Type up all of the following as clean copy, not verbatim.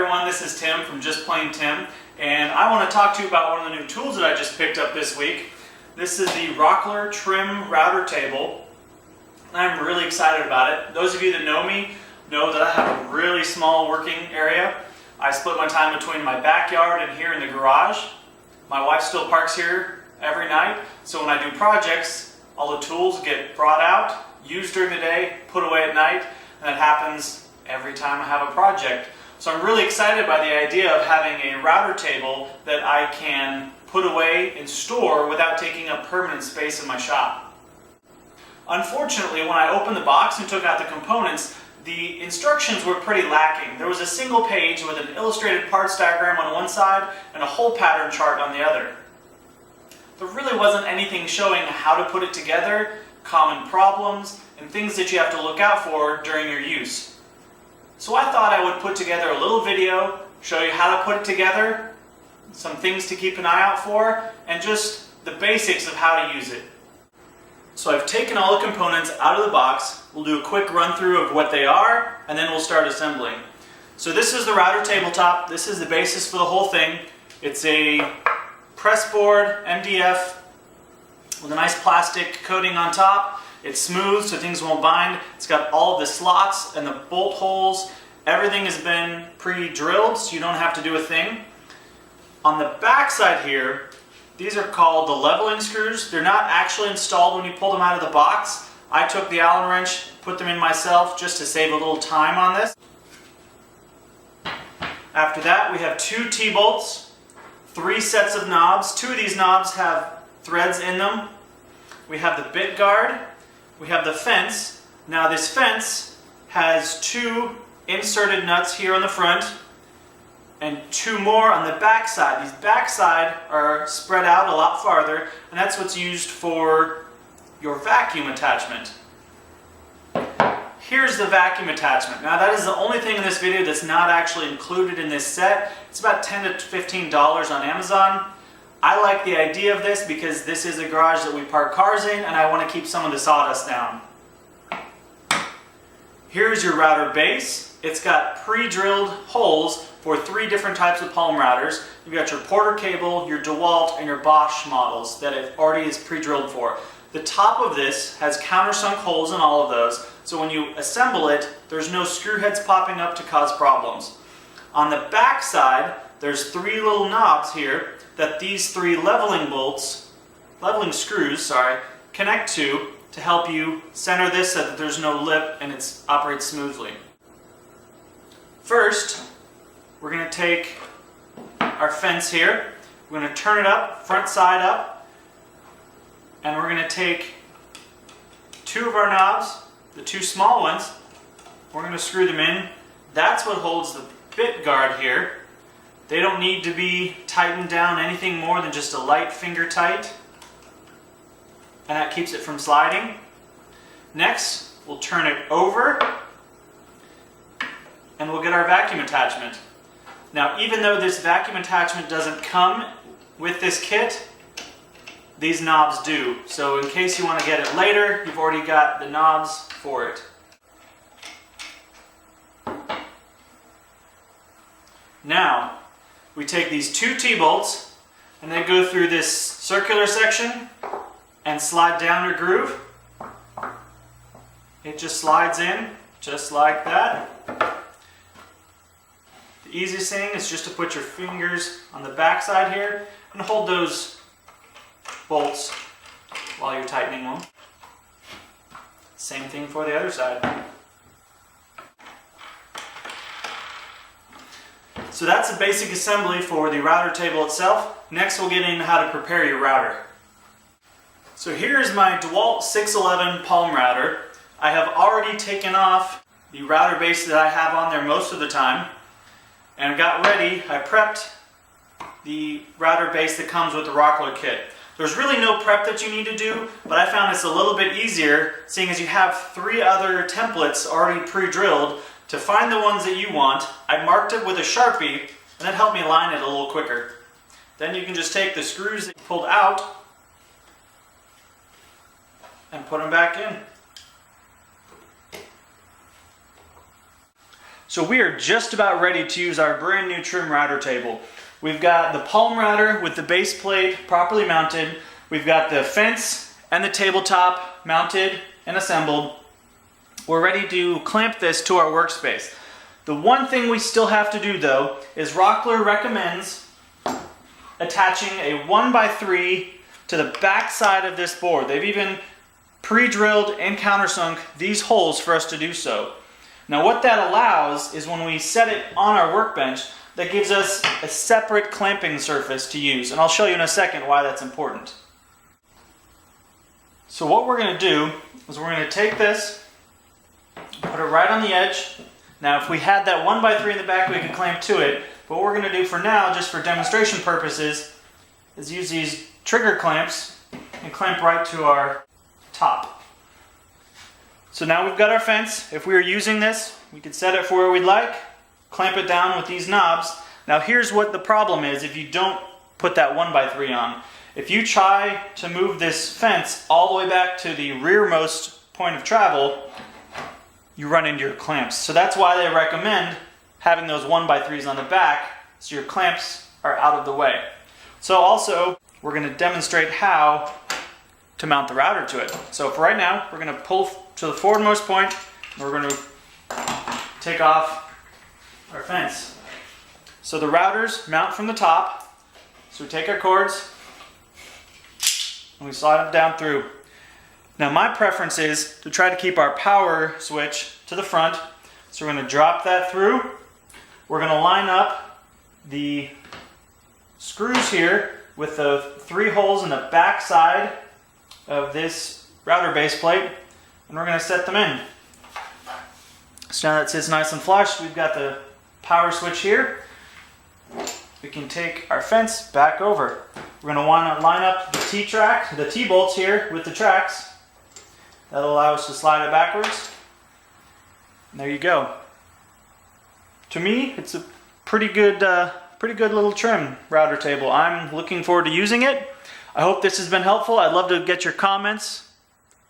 everyone, this is Tim from Just Plain Tim, and I want to talk to you about one of the new tools that I just picked up this week. This is the Rockler trim router table. I'm really excited about it. Those of you that know me know that I have a really small working area. I split my time between my backyard and here in the garage. My wife still parks here every night, so when I do projects, all the tools get brought out, used during the day, put away at night, and that happens every time I have a project. So I'm really excited by the idea of having a router table that I can put away and store without taking up permanent space in my shop. Unfortunately, when I opened the box and took out the components, the instructions were pretty lacking. There was a single page with an illustrated parts diagram on one side and a hole pattern chart on the other. There really wasn't anything showing how to put it together, common problems, and things that you have to look out for during your use. So I thought I would put together a little video, show you how to put it together, some things to keep an eye out for, and just the basics of how to use it. So I've taken all the components out of the box. We'll do a quick run through of what they are, and then we'll start assembling. So this is the router tabletop. This is the basis for the whole thing. It's a press board, MDF, with a nice plastic coating on top. It's smooth so things won't bind. It's got all of the slots and the bolt holes. Everything has been pre-drilled so you don't have to do a thing. On the back side here, these are called the leveling screws. They're not actually installed when you pull them out of the box. I took the Allen wrench, put them in myself just to save a little time on this. After that, we have 2 T-bolts, 3 sets of knobs. 2 of these knobs have threads in them. We have the bit guard. We have the fence. Now this fence has 2 inserted nuts here on the front and 2 more on the back side. These back side are spread out a lot farther, and that's what's used for your vacuum attachment. Here's the vacuum attachment. Now that is the only thing in this video that's not actually included in this set. It's about $10 to $15 on Amazon. I like the idea of this because this is a garage that we park cars in, and I want to keep some of the sawdust down. Here's your router base. It's got pre-drilled holes for 3 different types of palm routers. You've got your Porter cable, your DeWalt, and your Bosch models that it already is pre-drilled for. The top of this has countersunk holes in all of those, so when you assemble it, there's no screw heads popping up to cause problems. On the back side, there's 3 little knobs here that these 3 leveling screws, connect to help you center this so that there's no lip and it operates smoothly. First, we're going to take our fence here. We're going to turn it up, front side up, and we're going to take 2 of our knobs, the 2 small ones, we're going to screw them in. That's what holds the bit guard here. They don't need to be tightened down anything more than just a light finger tight, and that keeps it from sliding. Next, we'll turn it over, and we'll get our vacuum attachment. Now, even though this vacuum attachment doesn't come with this kit, these knobs do. So in case you want to get it later, you've already got the knobs for it. Now, we take these 2 T-bolts and they go through this circular section and slide down your groove. It just slides in, just like that. The easiest thing is just to put your fingers on the back side here and hold those bolts while you're tightening them. Same thing for the other side. So that's the basic assembly for the router table itself. Next we'll get into how to prepare your router. So here's my DeWalt 611 palm router. I have already taken off the router base that I have on there most of the time and got ready. I prepped the router base that comes with the Rockler kit. There's really no prep that you need to do, but I found it's a little bit easier seeing as you have 3 other templates already pre-drilled. To find the ones that you want, I marked it with a Sharpie, and that helped me line it a little quicker. Then you can just take the screws that you pulled out and put them back in. So we are just about ready to use our brand new trim router table. We've got the palm router with the base plate properly mounted. We've got the fence and the tabletop mounted and assembled. We're ready to clamp this to our workspace. The one thing we still have to do though is Rockler recommends attaching a 1x3 to the back side of this board. They've even pre-drilled and countersunk these holes for us to do so. Now what that allows is when we set it on our workbench, that gives us a separate clamping surface to use. And I'll show you in a second why that's important. So what we're going to do is we're going to take this, put it right on the edge. Now if we had that 1x3 in the back, we could clamp to it. But what we're going to do for now, just for demonstration purposes, is use these trigger clamps and clamp right to our top. So now we've got our fence. If we were using this, we could set it for where we'd like, clamp it down with these knobs. Now here's what the problem is if you don't put that 1x3 on. If you try to move this fence all the way back to the rearmost point of travel, you run into your clamps. So that's why they recommend having those 1x3s on the back so your clamps are out of the way. So also, we're going to demonstrate how to mount the router to it. So for right now, we're going to pull to the forwardmost point, and we're going to take off our fence. So the routers mount from the top. So we take our cords and we slide them down through. Now my preference is to try to keep our power switch to the front. So we're going to drop that through. We're going to line up the screws here with the 3 holes in the back side of this router base plate, and we're going to set them in. So now that sits nice and flush, we've got the power switch here. We can take our fence back over. We're going to want to line up the T-bolts here with the tracks. That'll allow us to slide it backwards. And there you go. To me, it's a pretty good little trim router table. I'm looking forward to using it. I hope this has been helpful. I'd love to get your comments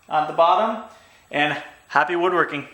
on the bottom, and happy woodworking.